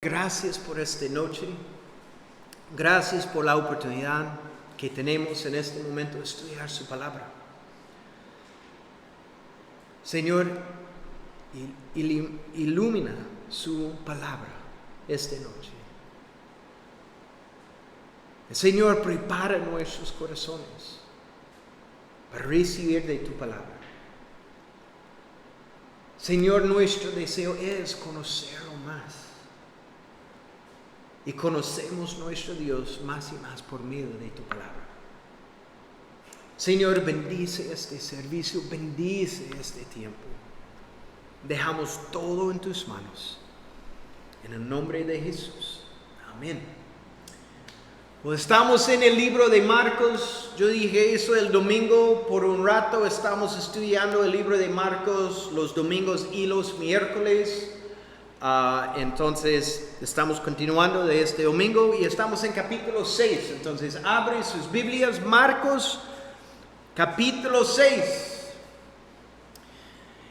Gracias por esta noche, gracias por la oportunidad que tenemos en este momento de estudiar su palabra. Señor, ilumina su palabra esta noche. Señor, prepara nuestros corazones para recibir de tu palabra. Señor, nuestro deseo es conocerlo más. Y conocemos nuestro Dios más y más por medio de tu palabra. Señor, bendice este servicio, bendice este tiempo. Dejamos todo en tus manos. En el nombre de Jesús. Amén. Pues estamos en el libro de Marcos. Yo dije eso el domingo por un rato. Estamos estudiando el libro de Marcos los domingos y los miércoles. Entonces estamos continuando de este domingo y estamos en capítulo 6. Entonces abre sus Biblias, Marcos capítulo 6.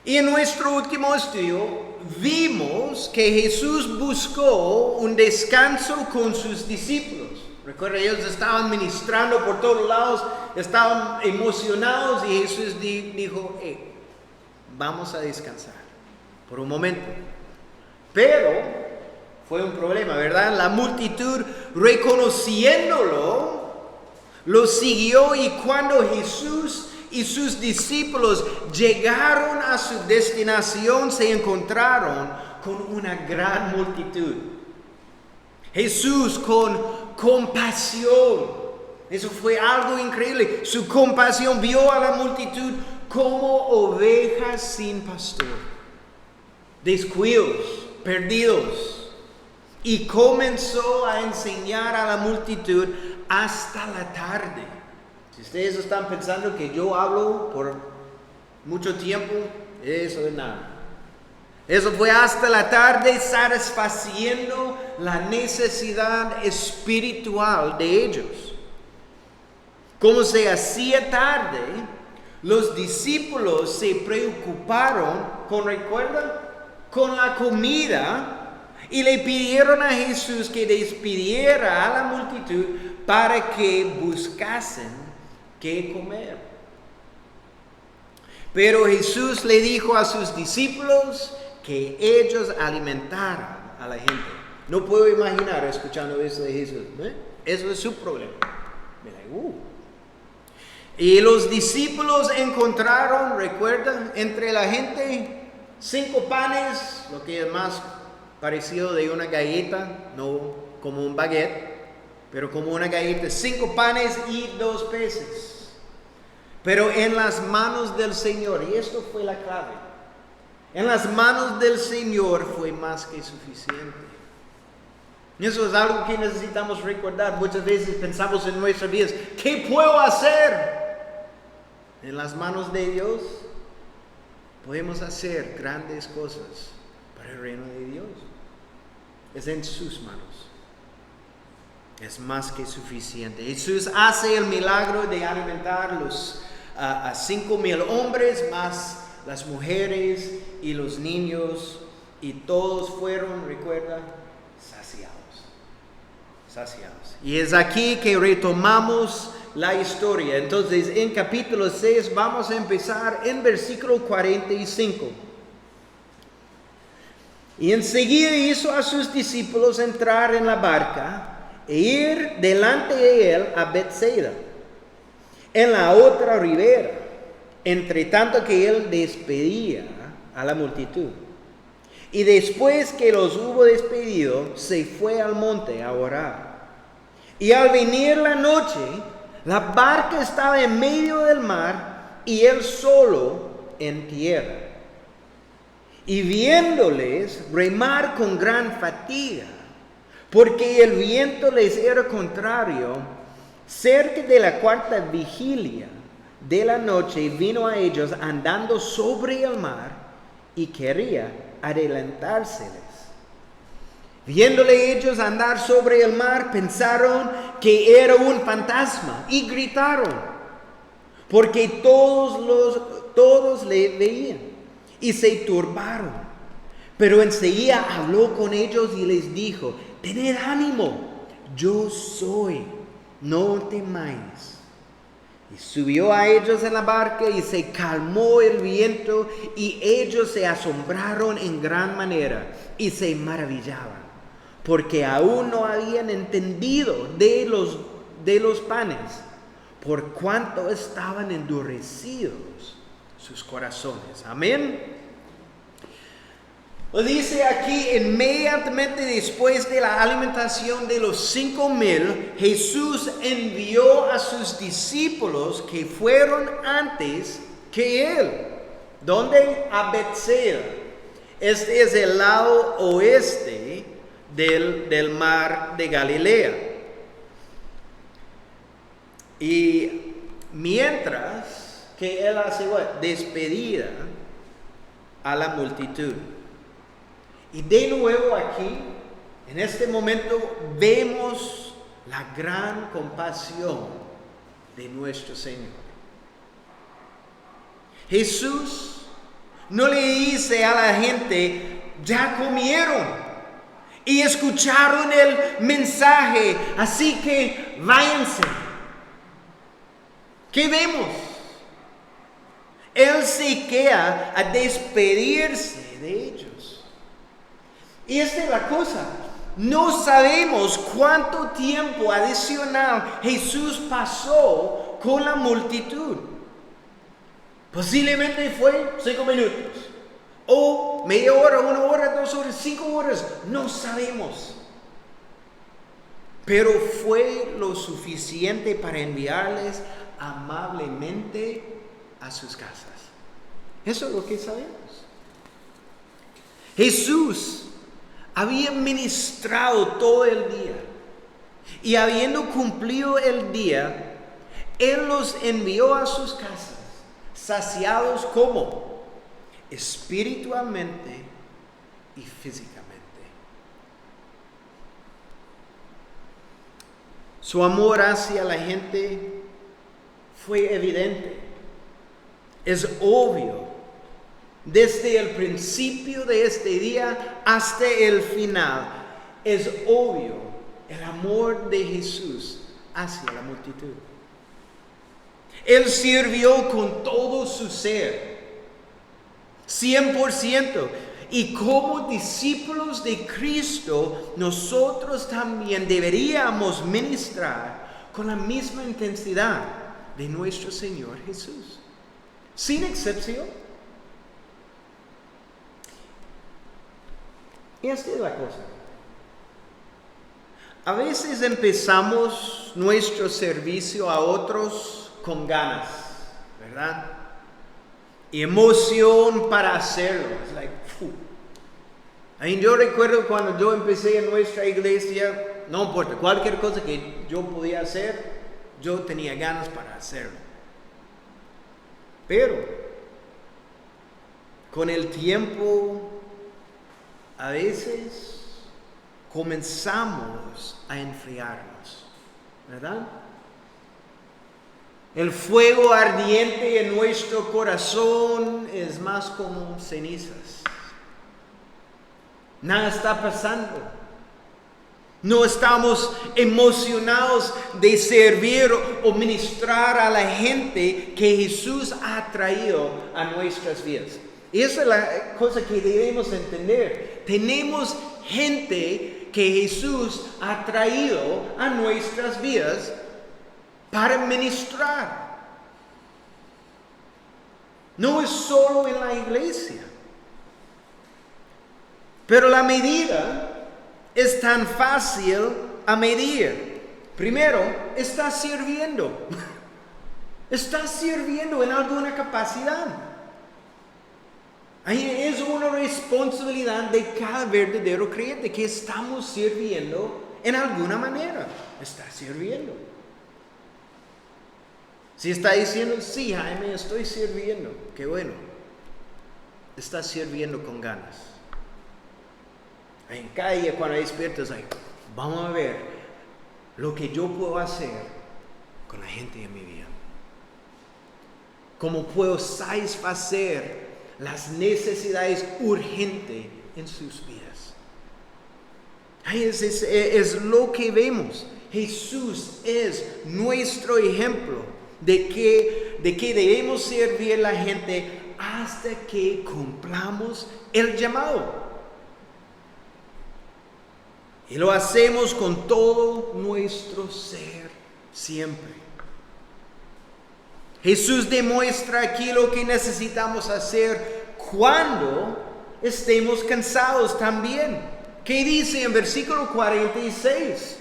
Y en nuestro último estudio vimos que Jesús buscó un descanso con sus discípulos. Recuerda, ellos estaban ministrando por todos lados, estaban emocionados y Jesús dijo, vamos a descansar por un momento. Pero fue un problema, ¿verdad? La multitud, reconociéndolo, lo siguió, y cuando Jesús y sus discípulos llegaron a su destinación, se encontraron con una gran multitud. Jesús con compasión, eso fue algo increíble. Su compasión vio a la multitud como ovejas sin pastor, descuidos, perdidos, y comenzó a enseñar a la multitud hasta la tarde. Si ustedes están pensando que yo hablo por mucho tiempo, eso es nada. Eso fue hasta la tarde, satisfaciendo la necesidad espiritual de ellos. Como se hacía tarde, los discípulos se preocuparon ¿recuerdan? Con la comida, y le pidieron a Jesús que despidiera a la multitud para que buscasen qué comer. Pero Jesús le dijo a sus discípulos que ellos alimentaran a la gente. No puedo imaginar escuchando eso de Jesús, ¿eh? Eso es su problema. Y los discípulos encontraron, recuerdan, entre la gente 5 panes, lo que es más parecido de una galleta, no como un baguette, pero como una galleta, 5 panes y 2 peces. Pero en las manos del Señor, y esto fue la clave, en las manos del Señor fue más que suficiente. Eso es algo que necesitamos recordar. Muchas veces pensamos en nuestras vidas, ¿qué puedo hacer? En las manos de Dios podemos hacer grandes cosas para el reino de Dios. Es en sus manos. Es más que suficiente. Jesús hace el milagro de alimentar a 5,000 hombres, más las mujeres y los niños. Y todos fueron, recuerda, saciados. Y es aquí que retomamos la historia. Entonces, en capítulo 6 vamos a empezar en versículo 45. Y enseguida hizo a sus discípulos entrar en la barca e ir delante de él a Betsaida, en la otra ribera, entre tanto que él despedía a la multitud. Y después que los hubo despedido, se fue al monte a orar. Y al venir la noche, la barca estaba en medio del mar y él solo en tierra. Y viéndoles remar con gran fatiga, porque el viento les era contrario, cerca de la 4ª vigilia de la noche vino a ellos andando sobre el mar y quería adelantárseles. Viéndole ellos andar sobre el mar, pensaron que era un fantasma y gritaron, porque todos le veían y se turbaron. Pero enseguida habló con ellos y les dijo: tened ánimo, yo soy, no temáis. Y subió a ellos en la barca y se calmó el viento, y ellos se asombraron en gran manera y se maravillaban, porque aún no habían entendido de los panes, por cuanto estaban endurecidos sus corazones. Amén. Lo dice aquí: inmediatamente después de la alimentación de los 5,000, Jesús envió a sus discípulos que fueron antes que él. ¿Dónde? A Betsaida. Este es el lado oeste del mar de Galilea. Y mientras que él hace despedida a la multitud. Y de nuevo aquí, en este momento, vemos la gran compasión de nuestro Señor. Jesús no le dice a la gente: ya comieron y escucharon el mensaje, así que váyanse. ¿Qué vemos? Él se queda a despedirse de ellos. Y esta es la cosa: no sabemos cuánto tiempo adicional Jesús pasó con la multitud. Posiblemente fue 5 minutos, o media hora, 1 hora, 2 horas, 5 horas, no sabemos. Pero fue lo suficiente para enviarles amablemente a sus casas. Eso es lo que sabemos. Jesús había ministrado todo el día, y habiendo cumplido el día, Él los envió a sus casas, saciados como espiritualmente y físicamente. Su amor hacia la gente fue evidente, es obvio. Desde el principio de este día hasta el final, es obvio el amor de Jesús hacia la multitud. Él sirvió con todo su ser, 100%. Y como discípulos de Cristo, nosotros también deberíamos ministrar con la misma intensidad de nuestro Señor Jesús, sin excepción. Y esta es la cosa: a veces empezamos nuestro servicio a otros con ganas, ¿verdad? Y emoción para hacerlo. Es like, yo recuerdo cuando yo empecé en nuestra iglesia, no importa, cualquier cosa que yo podía hacer, yo tenía ganas para hacerlo. Pero con el tiempo, a veces comenzamos a enfriarnos, ¿verdad? El fuego ardiente en nuestro corazón es más como cenizas. Nada está pasando. No estamos emocionados de servir o ministrar a la gente que Jesús ha traído a nuestras vidas. Y esa es la cosa que debemos entender. Tenemos gente que Jesús ha traído a nuestras vidas para ministrar. No es solo en la iglesia. Pero la medida es tan fácil a medir. Primero, está sirviendo. Está sirviendo en alguna capacidad. Es una responsabilidad de cada verdadero creyente que estamos sirviendo en alguna manera. Está sirviendo. Si está diciendo: sí, Jaime, estoy sirviendo, qué bueno. Está sirviendo con ganas. En cada día cuando despiertas, vamos a ver lo que yo puedo hacer con la gente en mi vida. ¿Cómo puedo satisfacer las necesidades urgentes en sus vidas. Es lo que vemos. Jesús es nuestro ejemplo de que debemos servir a la gente hasta que cumplamos el llamado. Y lo hacemos con todo nuestro ser siempre. Jesús demuestra aquí lo que necesitamos hacer cuando estemos cansados también. ¿Qué dice en versículo 46?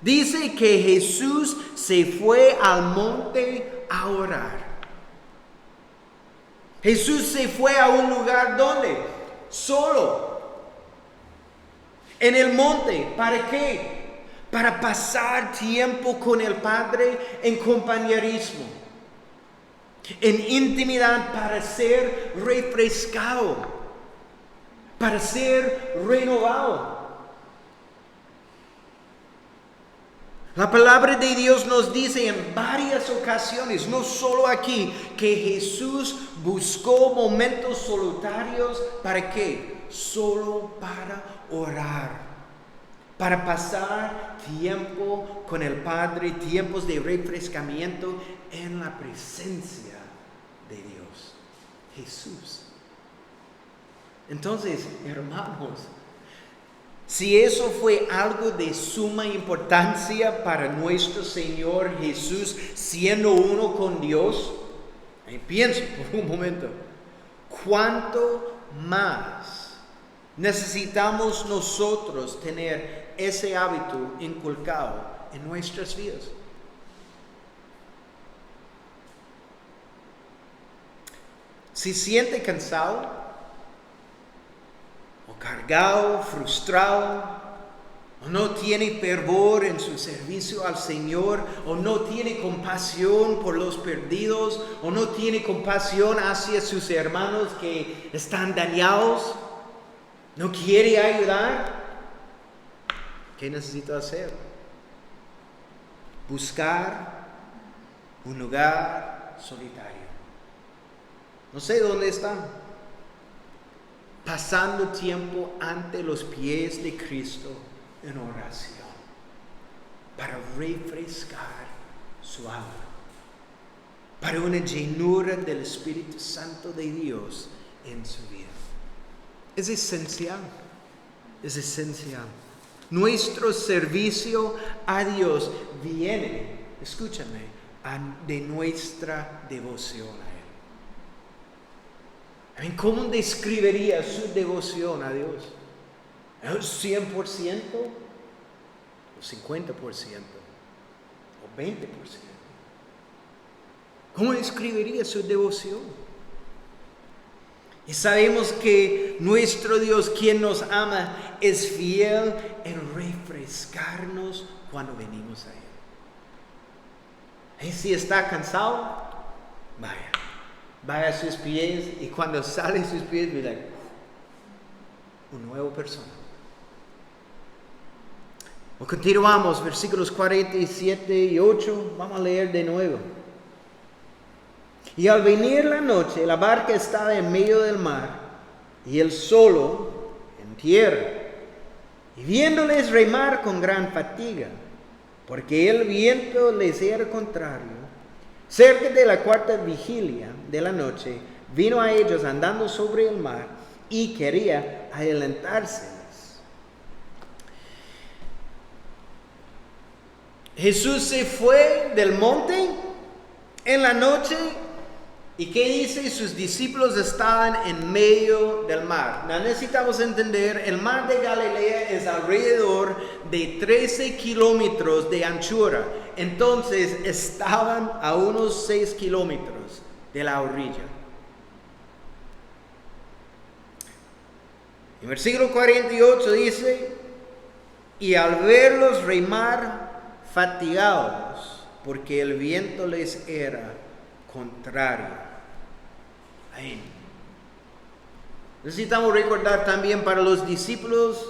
Dice que Jesús se fue al monte a orar. Jesús se fue a un lugar donde solo. En el monte, ¿para qué? Para pasar tiempo con el Padre en compañerismo, en intimidad, para ser refrescado, para ser renovado. La palabra de Dios nos dice en varias ocasiones, no solo aquí, que Jesús buscó momentos solitarios. ¿Para qué? Solo para orar, para pasar tiempo con el Padre, tiempos de refrescamiento en la presencia de Dios, Jesús. Entonces, hermanos, si eso fue algo de suma importancia para nuestro Señor Jesús, siendo uno con Dios, pienso por un momento, ¿cuánto más necesitamos nosotros tener ese hábito inculcado en nuestras vidas? Si siente cansado, o cargado, frustrado, o no tiene fervor en su servicio al Señor, o no tiene compasión por los perdidos, o no tiene compasión hacia sus hermanos que están dañados, no quiere ayudar, ¿qué necesito hacer? Buscar un lugar solitario. No sé dónde está. Pasando tiempo ante los pies de Cristo en oración para refrescar su alma, para una llenura del Espíritu Santo de Dios en su vida. Es esencial, es esencial. Nuestro servicio a Dios viene, escúchame, de nuestra devoción a Él. ¿Cómo describiría su devoción a Dios? ¿Es 100%? ¿O 50%? ¿O 20%? ¿Cómo describiría su devoción? Y sabemos que nuestro Dios, quien nos ama, es fiel en refrescarnos cuando venimos a Él. Y si está cansado, vaya a sus pies, y cuando sale de sus pies, mira, una nueva persona. Continuamos, versículos 47 y 8, vamos a leer de nuevo. Y al venir la noche, la barca estaba en medio del mar, y él solo en tierra. Y viéndoles remar con gran fatiga, porque el viento les era contrario, cerca de la cuarta vigilia de la noche, vino a ellos andando sobre el mar, y quería adelantárseles. Jesús se fue del monte en la noche. ¿Y qué dice? Sus discípulos estaban en medio del mar. Now, necesitamos entender, el mar de Galilea es alrededor de 13 kilómetros de anchura. Entonces estaban a unos 6 kilómetros de la orilla. En versículo 48 dice, y al verlos remar fatigados, porque el viento les era contrario. Amén. Necesitamos recordar también para los discípulos,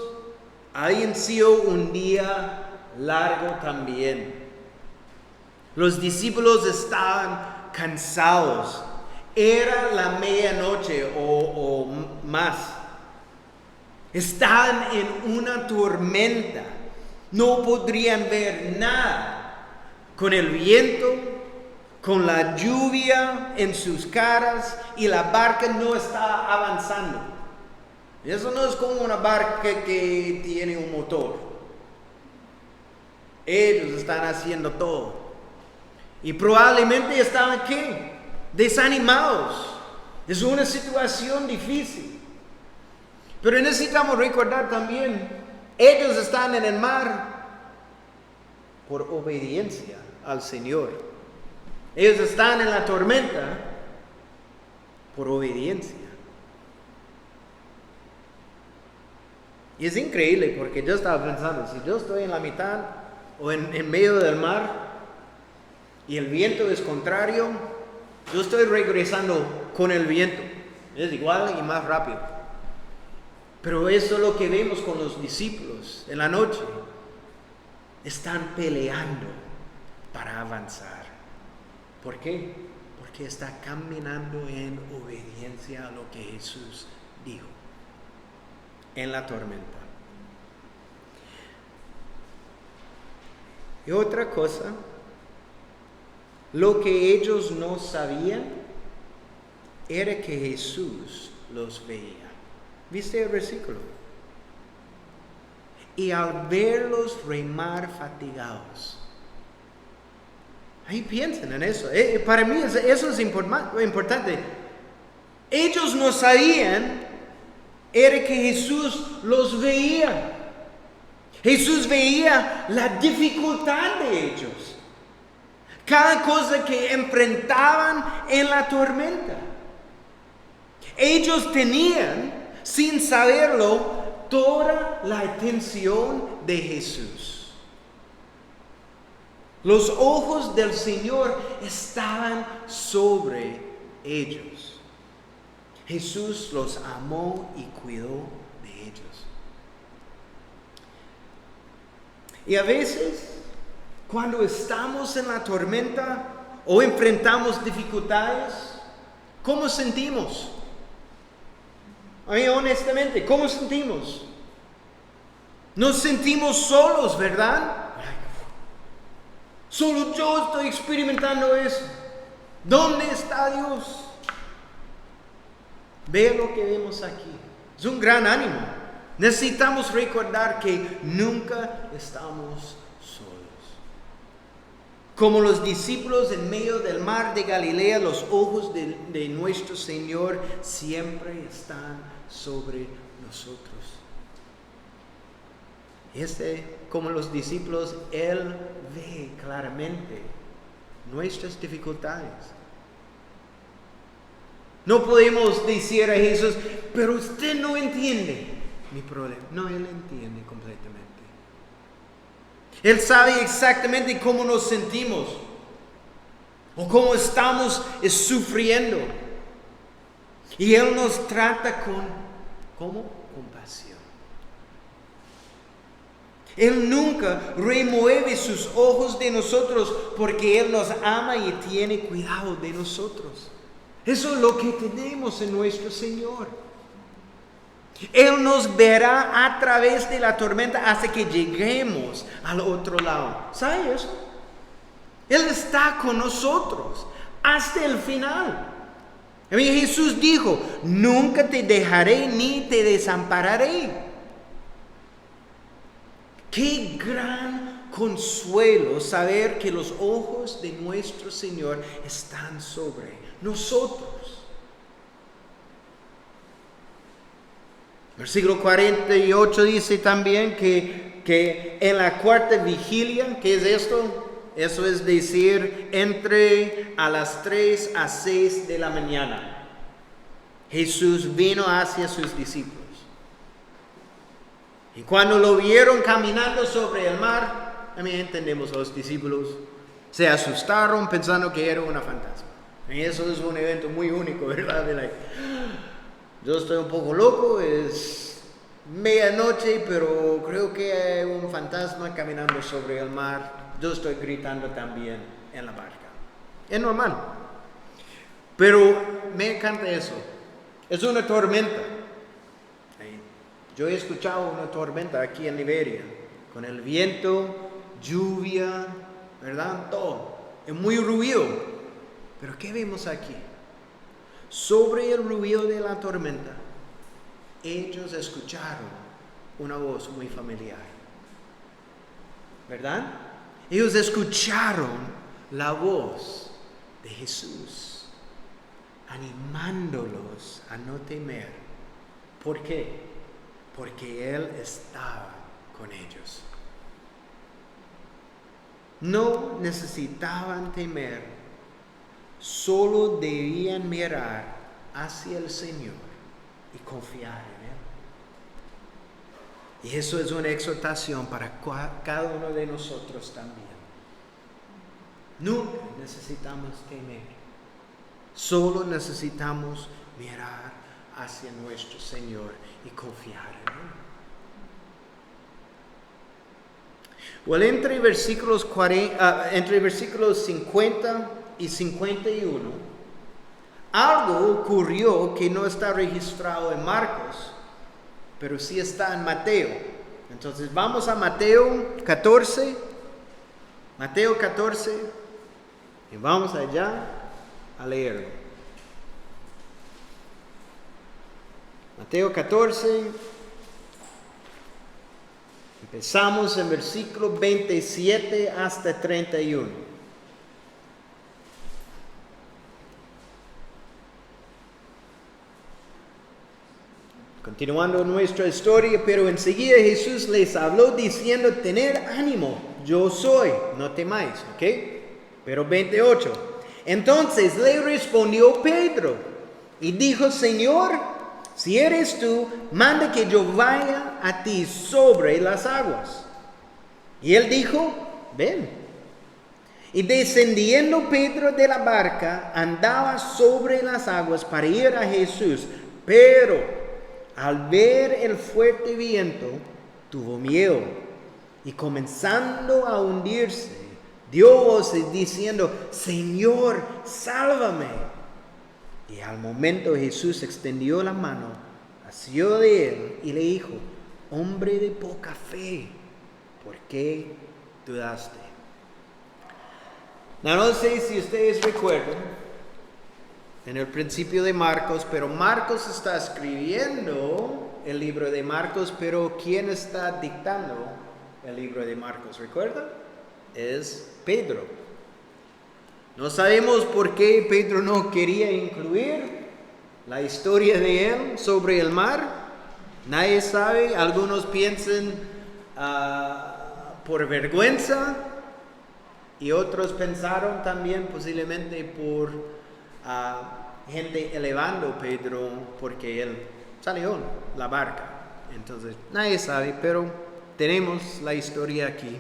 había sido un día largo también. Los discípulos estaban cansados. Era la medianoche o más. Estaban en una tormenta. No podrían ver nada. Con el viento, con la lluvia en sus caras y la barca no está avanzando. Eso no es como una barca que tiene un motor. Ellos están haciendo todo. Y probablemente están aquí, desanimados. Es una situación difícil. Pero necesitamos recordar también, ellos están en el mar por obediencia al Señor. Ellos están en la tormenta por obediencia. Y es increíble porque yo estaba pensando, si yo estoy en la mitad o en medio del mar y el viento es contrario, yo estoy regresando con el viento. Es igual y más rápido. Pero eso es lo que vemos con los discípulos en la noche. Están peleando para avanzar. ¿Por qué? Porque está caminando en obediencia a lo que Jesús dijo en la tormenta. Y otra cosa, lo que ellos no sabían era que Jesús los veía. ¿Viste el versículo? Y al verlos remar fatigados. Ahí piensen en eso. Para mí eso es importante. Ellos no sabían era que Jesús los veía. Jesús veía la dificultad de ellos. Cada cosa que enfrentaban en la tormenta. Ellos tenían, sin saberlo, toda la atención de Jesús. Los ojos del Señor estaban sobre ellos. Jesús los amó y cuidó de ellos. Y a veces, cuando estamos en la tormenta o enfrentamos dificultades, ¿cómo sentimos? A mí, honestamente, ¿cómo sentimos? Nos sentimos solos, ¿verdad? Solo yo estoy experimentando eso. ¿Dónde está Dios? Ve lo que vemos aquí. Es un gran ánimo. Necesitamos recordar que nunca estamos solos. Como los discípulos en medio del mar de Galilea, los ojos de nuestro Señor siempre están sobre nosotros. Como los discípulos, Él ve claramente nuestras dificultades. No podemos decir a Jesús, pero usted no entiende mi problema. No, Él entiende completamente. Él sabe exactamente cómo nos sentimos o cómo estamos sufriendo. Y Él nos trata con compasión. Él nunca remueve sus ojos de nosotros porque Él nos ama y tiene cuidado de nosotros. Eso es lo que tenemos en nuestro Señor. Él nos verá a través de la tormenta hasta que lleguemos al otro lado. ¿Sabe eso? Él está con nosotros hasta el final. Jesús dijo, nunca te dejaré ni te desampararé. Qué gran consuelo saber que los ojos de nuestro Señor están sobre nosotros. Versículo 48 dice también que en la cuarta vigilia, ¿qué es esto? Eso es decir, entre a las 3 a 6 de la mañana, Jesús vino hacia sus discípulos. Y cuando lo vieron caminando sobre el mar, también entendemos, los discípulos se asustaron pensando que era una fantasma. Y eso es un evento muy único, ¿verdad? Yo estoy un poco loco, es medianoche, pero creo que hay un fantasma caminando sobre el mar. Yo estoy gritando también en la barca. Es normal. Pero me encanta eso. Es una tormenta. Yo he escuchado una tormenta aquí en Liberia, con el viento, lluvia, ¿verdad? Todo. Es muy ruido. Pero ¿qué vemos aquí? Sobre el ruido de la tormenta, ellos escucharon una voz muy familiar. ¿Verdad? Ellos escucharon la voz de Jesús, animándolos a no temer. ¿Por qué? Porque Él estaba con ellos. No necesitaban temer, solo debían mirar hacia el Señor y confiar en Él. Y eso es una exhortación para cada uno de nosotros también. Nunca necesitamos temer, solo necesitamos mirar hacia nuestro Señor y confiar en Él. Well, entre versículos 50 y 51, algo ocurrió que no está registrado en Marcos, pero sí está en Mateo. Entonces vamos a Mateo 14. Mateo 14. Y vamos allá a leerlo. Mateo 14. Empezamos en versículo 27 hasta 31. Continuando nuestra historia, pero enseguida Jesús les habló diciendo: tened ánimo, yo soy, no temáis, ¿ok? Pero 28. Entonces le respondió Pedro y dijo: Señor, si eres tú, manda que yo vaya a ti sobre las aguas. Y él dijo: ven. Y descendiendo Pedro de la barca, andaba sobre las aguas para ir a Jesús. Pero al ver el fuerte viento, tuvo miedo. Y comenzando a hundirse, dio voces diciendo: Señor, sálvame. Y al momento Jesús extendió la mano, asió de él y le dijo: hombre de poca fe, ¿por qué dudaste? No sé si ustedes recuerdan en el principio de Marcos, pero Marcos está escribiendo el libro de Marcos, pero ¿quién está dictando el libro de Marcos? ¿Recuerdan? Es Pedro. No sabemos por qué Pedro no quería incluir la historia de él sobre el mar. Nadie sabe. Algunos piensan por vergüenza, y otros pensaron también posiblemente por gente elevando a Pedro porque él salió en la barca. Entonces nadie sabe, pero tenemos la historia aquí.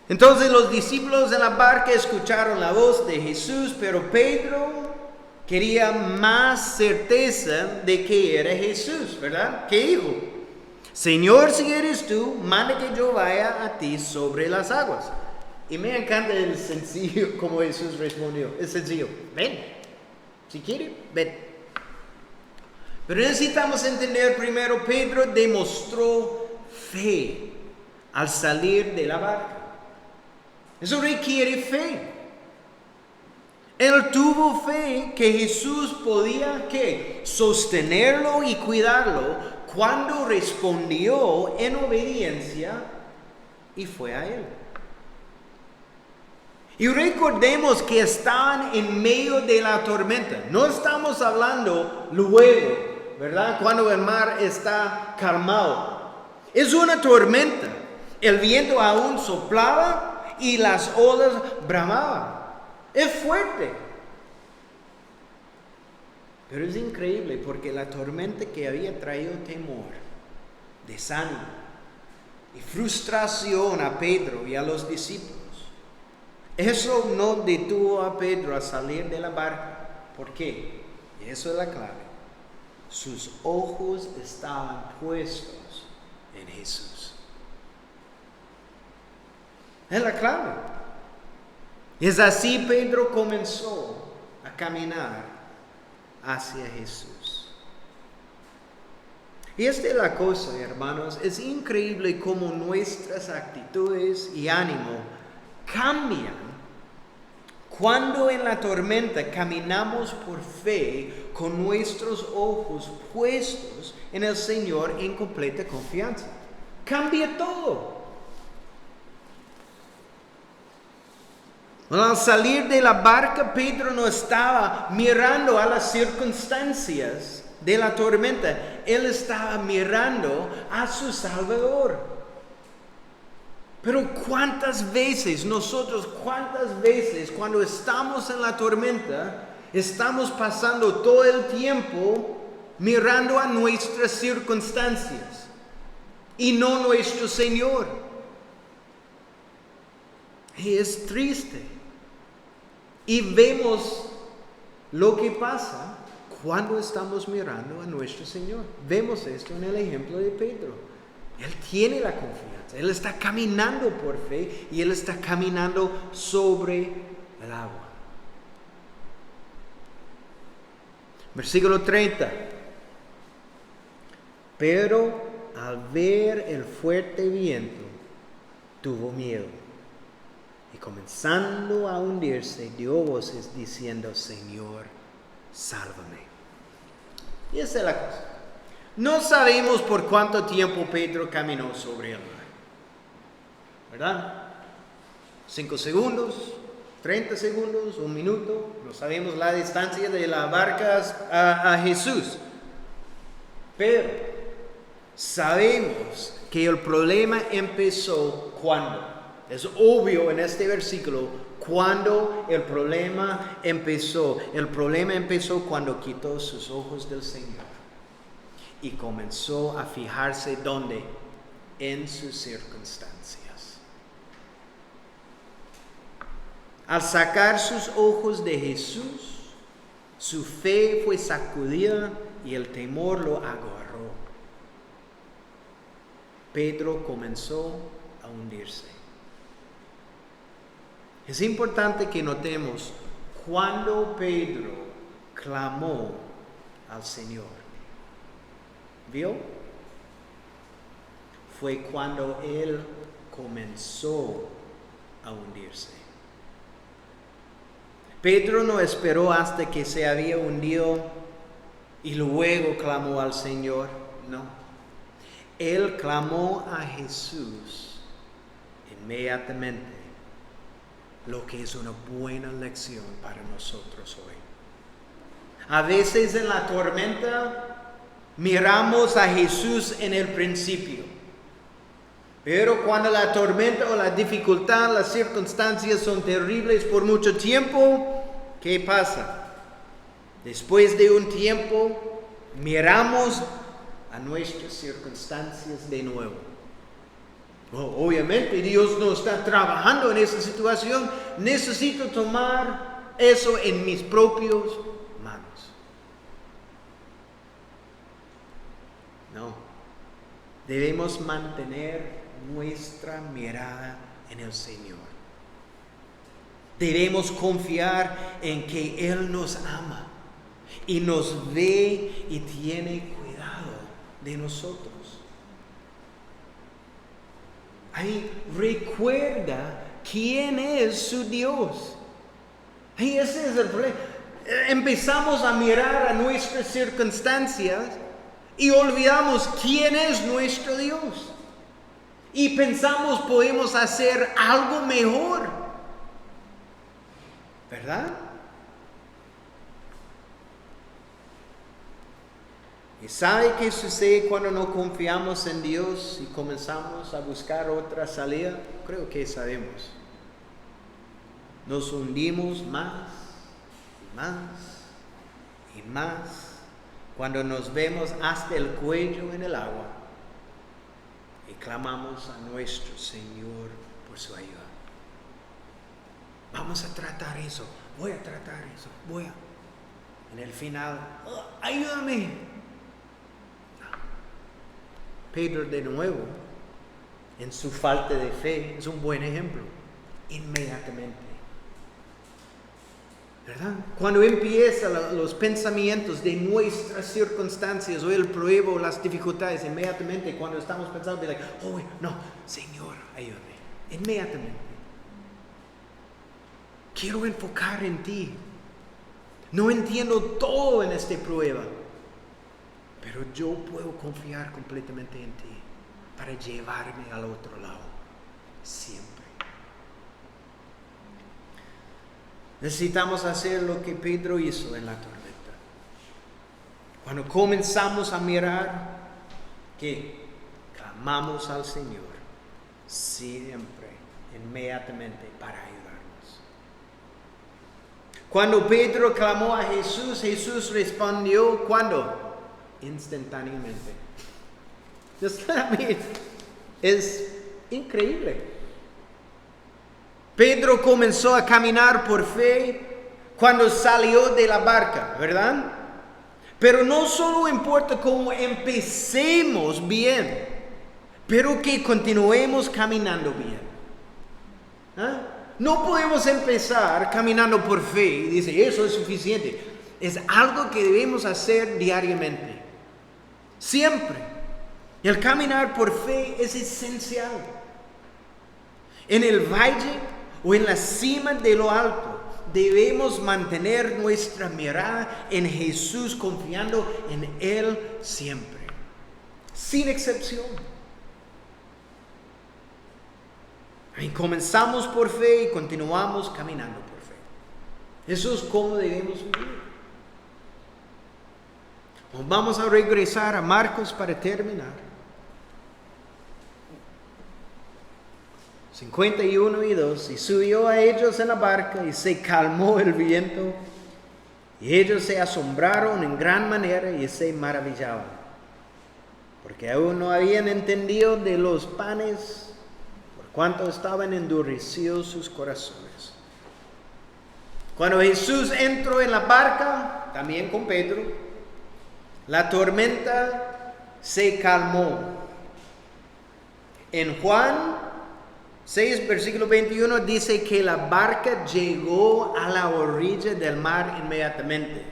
Entonces los discípulos en la barca escucharon la voz de Jesús, pero Pedro quería más certeza de que era Jesús, ¿verdad? ¿Qué dijo? Señor, si eres tú, manda que yo vaya a ti sobre las aguas. Y me encanta el sencillo como Jesús respondió. Es sencillo: ven, si quiere, ven. Pero necesitamos entender primero, Pedro demostró fe al salir de la barca. Eso requiere fe. Él tuvo fe que Jesús podía, ¿qué?, sostenerlo y cuidarlo cuando respondió en obediencia y fue a él. Y recordemos que estaban en medio de la tormenta. No estamos hablando luego, ¿verdad?, cuando el mar está calmado. Es una tormenta. El viento aún soplaba y las olas bramaban. Es fuerte. Pero es increíble porque la tormenta que había traído temor, desánimo y frustración a Pedro y a los discípulos, eso no detuvo a Pedro a salir de la barca. ¿Por qué? Y eso es la clave. Sus ojos estaban puestos en Jesús. Es la clave. Es así Pedro comenzó a caminar hacia Jesús. Y esta es la cosa, hermanos, es increíble cómo nuestras actitudes y ánimo cambian cuando en la tormenta caminamos por fe con nuestros ojos puestos en el Señor en completa confianza. Cambia todo. Al salir de la barca, Pedro no estaba mirando a las circunstancias de la tormenta. Él estaba mirando a su Salvador. Pero cuántas veces cuando estamos en la tormenta, estamos pasando todo el tiempo mirando a nuestras circunstancias y no nuestro Señor. Y es triste. Y vemos lo que pasa cuando estamos mirando a nuestro Señor. Vemos esto en el ejemplo de Pedro. Él tiene la confianza. Él está caminando por fe y él está caminando sobre el agua. Versículo 30. Pero al ver el fuerte viento, tuvo miedo. Y comenzando a hundirse, dio voces diciendo: Señor, sálvame. Y esa es la cosa. No sabemos por cuánto tiempo Pedro caminó sobre el mar, ¿verdad? 5 segundos, 30 segundos, 1 minuto. No sabemos la distancia de la barca a Jesús. Pero sabemos que el problema empezó cuando. Es obvio en este versículo cuando el problema empezó. El problema empezó cuando quitó sus ojos del Señor y comenzó a fijarse ¿dónde? En sus circunstancias. Al sacar sus ojos de Jesús, su fe fue sacudida y el temor lo agarró. Pedro comenzó a hundirse. Es importante que notemos cuando Pedro clamó al Señor. ¿Vio? Fue cuando él comenzó a hundirse. Pedro no esperó hasta que se había hundido y luego clamó al Señor. No. Él clamó a Jesús inmediatamente. Lo que es una buena lección para nosotros hoy. A veces en la tormenta miramos a Jesús en el principio. Pero cuando la tormenta o la dificultad, las circunstancias son terribles por mucho tiempo, ¿qué pasa? Después de un tiempo, miramos a nuestras circunstancias de nuevo. Obviamente Dios no está trabajando en esa situación. Necesito tomar eso en mis propias manos. No. Debemos mantener nuestra mirada en el Señor. Debemos confiar en que Él nos ama y nos ve y tiene cuidado de nosotros. Ahí recuerda quién es su Dios. Y ese es el problema. Empezamos a mirar a nuestras circunstancias y olvidamos quién es nuestro Dios. Y pensamos podemos hacer algo mejor. ¿Verdad? ¿Y sabe qué sucede cuando no confiamos en Dios y comenzamos a buscar otra salida? Creo que sabemos. Nos hundimos más y más y más cuando nos vemos hasta el cuello en el agua y clamamos a nuestro Señor por su ayuda. Vamos a tratar eso. Voy a tratar eso. En el final, ayúdame. Pedro de nuevo, en su falta de fe, es un buen ejemplo. Inmediatamente ¿verdad? Cuando empiezan los pensamientos de nuestras circunstancias o el prueba o las dificultades, inmediatamente cuando estamos pensando, oh, no, Señor, ayúdame. Inmediatamente. Quiero enfocar en ti. No entiendo todo en esta prueba, pero yo puedo confiar completamente en ti para llevarme al otro lado, siempre. Necesitamos hacer lo que Pedro hizo en la tormenta. Cuando comenzamos a mirar, que clamamos al Señor siempre, inmediatamente, para ayudarnos. Cuando Pedro clamó a Jesús, Jesús respondió, ¿cuándo? Instantáneamente. Es increíble. Pedro comenzó a caminar por fe cuando salió de la barca, ¿verdad? Pero no solo importa cómo empecemos bien, pero que continuemos caminando bien. ¿Ah? No podemos empezar caminando por fe y decir, eso es suficiente. Es algo que debemos hacer diariamente. Siempre. El caminar por fe es esencial. En el valle o en la cima de lo alto, debemos mantener nuestra mirada en Jesús, confiando en Él siempre, sin excepción. Y comenzamos por fe y continuamos caminando por fe. Eso es como debemos vivir. Vamos a regresar a Marcos para terminar. 51 y 2, y subió a ellos en la barca y se calmó el viento, y ellos se asombraron en gran manera y se maravillaban, porque aún no habían entendido de los panes, por cuanto estaban endurecidos sus corazones. Cuando Jesús entró en la barca, también con Pedro, la tormenta se calmó. En Juan 6, versículo 21 dice que la barca llegó a la orilla del mar inmediatamente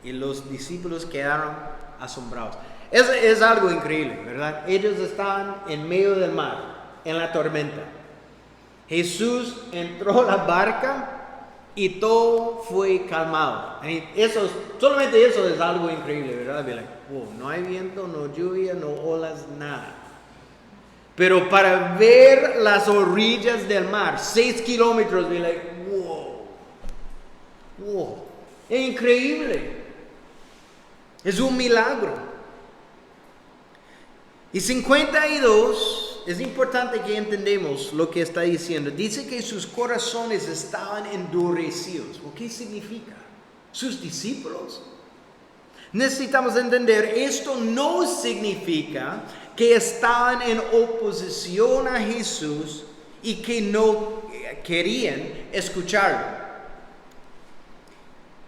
y los discípulos quedaron asombrados. Es algo increíble, ¿verdad? Ellos estaban en medio del mar, en la tormenta. Jesús entró a la barca y todo fue calmado. Solamente eso es algo increíble, ¿verdad? No hay viento, no lluvia, no olas, nada. Pero para ver las orillas del mar, 6 kilómetros, wow, es increíble. Es un milagro. Y 52, es importante que entendamos lo que está diciendo. Dice que sus corazones estaban endurecidos. ¿Qué significa? Sus discípulos. Necesitamos entender, esto no significa que estaban en oposición a Jesús y que no querían escucharlo.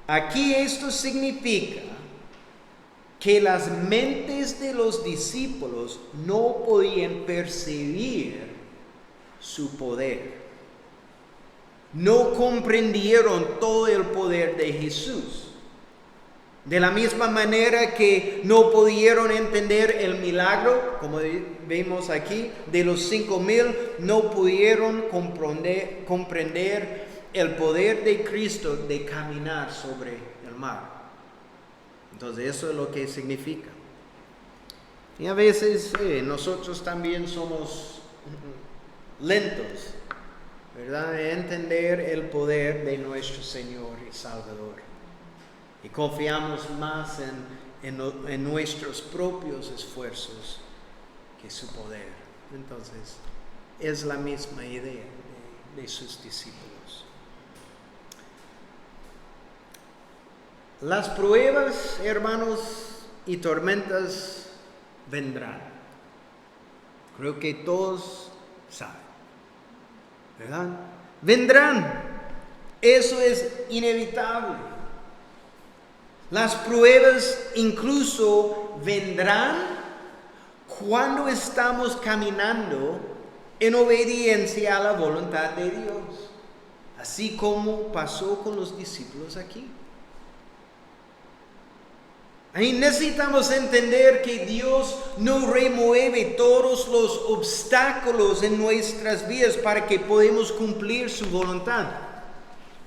Aquí esto significa que las mentes de los discípulos no podían percibir su poder. No comprendieron todo el poder de Jesús. De la misma manera que no pudieron entender el milagro, como vemos aquí, de los 5,000, no pudieron comprender el poder de Cristo de caminar sobre el mar. Entonces eso es lo que significa. Y a veces nosotros también somos lentos, ¿verdad? De entender el poder de nuestro Señor y Salvador. Y confiamos más en nuestros propios esfuerzos que su poder. Entonces, es la misma idea de sus discípulos. Las pruebas, hermanos, y tormentas vendrán. Creo que todos saben, ¿verdad? Vendrán. Eso es inevitable. Las pruebas incluso vendrán cuando estamos caminando en obediencia a la voluntad de Dios. así como pasó con los discípulos aquí. Ahí necesitamos entender que Dios no remueve todos los obstáculos en nuestras vidas para que podamos cumplir su voluntad.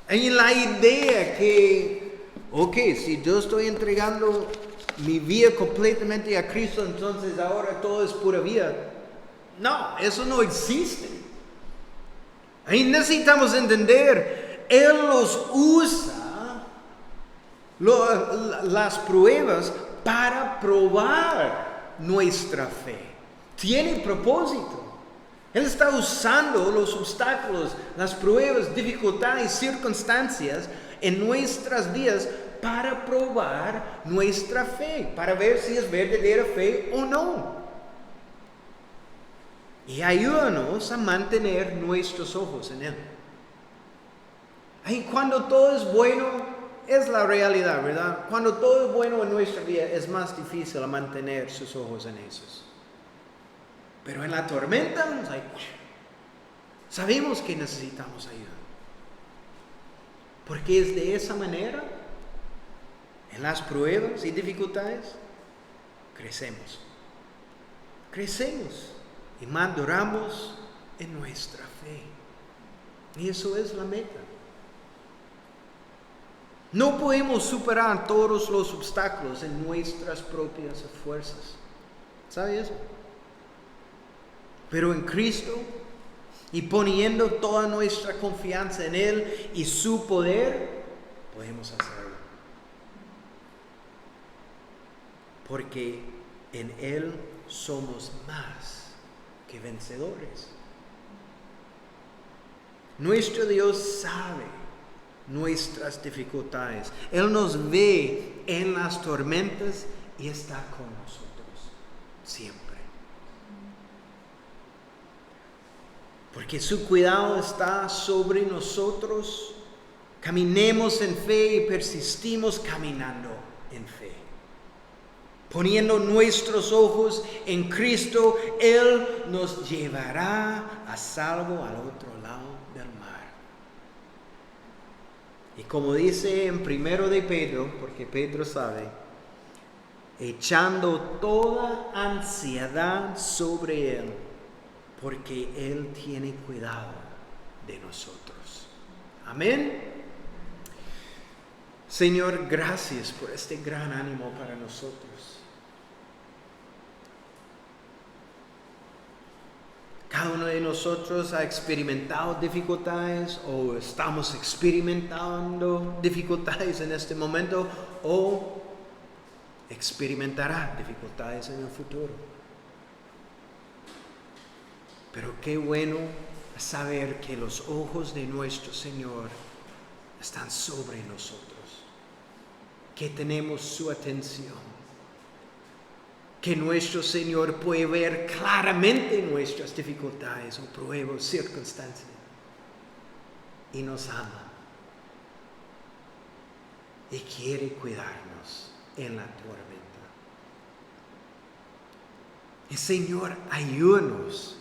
Hay la idea que, si yo estoy entregando mi vida completamente a Cristo, entonces ahora todo es pura vida. No, eso no existe. Ahí necesitamos entender, Él los usa, las pruebas, para probar nuestra fe. Tiene propósito. Él está usando los obstáculos, las pruebas, dificultades, circunstancias en nuestras vidas para probar nuestra fe, para ver si es verdadera fe o no. Y ayúdanos a mantener nuestros ojos en Él. Y cuando todo es bueno, es la realidad, ¿verdad? Cuando todo es bueno en nuestra vida, es más difícil mantener sus ojos en Jesús. Pero en la tormenta, sabemos que necesitamos ayuda. Porque es de esa manera, en las pruebas y dificultades, crecemos. Crecemos y maduramos en nuestra fe. Y eso es la meta. No podemos superar todos los obstáculos en nuestras propias fuerzas. ¿Sabes eso? Pero en Cristo, y poniendo toda nuestra confianza en Él y su poder, podemos hacerlo. Porque en Él somos más que vencedores. Nuestro Dios sabe nuestras dificultades. Él nos ve en las tormentas y está con nosotros siempre. Porque su cuidado está sobre nosotros. Caminemos en fe y persistimos caminando en fe. Poniendo nuestros ojos en Cristo, Él nos llevará a salvo al otro lado del mar. Y como dice en 1 de Pedro, porque Pedro sabe, echando toda ansiedad sobre Él, porque Él tiene cuidado de nosotros. Amén. Señor, gracias por este gran ánimo para nosotros. Cada uno de nosotros ha experimentado dificultades o estamos experimentando dificultades en este momento o experimentará dificultades en el futuro. Pero qué bueno saber que los ojos de nuestro Señor están sobre nosotros, que tenemos su atención, que nuestro Señor puede ver claramente nuestras dificultades o pruebas, circunstancias, y nos ama y quiere cuidarnos en la tormenta. Y Señor, ayúdanos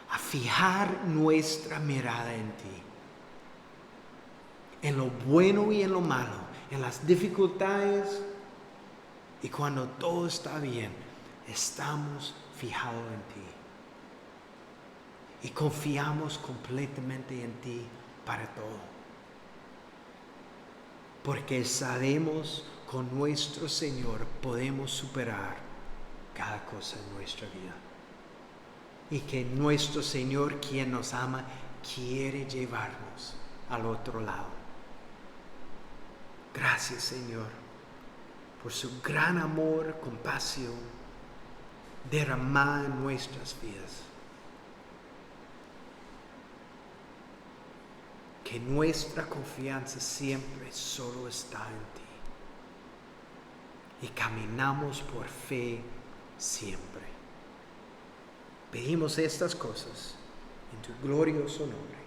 a fijar nuestra mirada en ti, en lo bueno y en lo malo, en las dificultades, y cuando todo está bien, estamos fijados en ti y confiamos completamente en ti para todo, porque sabemos con nuestro Señor podemos superar cada cosa en nuestra vida. Y que nuestro Señor, quien nos ama, quiere llevarnos al otro lado. Gracias, Señor, por su gran amor, compasión, derramada en nuestras vidas. Que nuestra confianza siempre solo está en ti. Y caminamos por fe siempre. Pedimos estas cosas en tu glorioso nombre.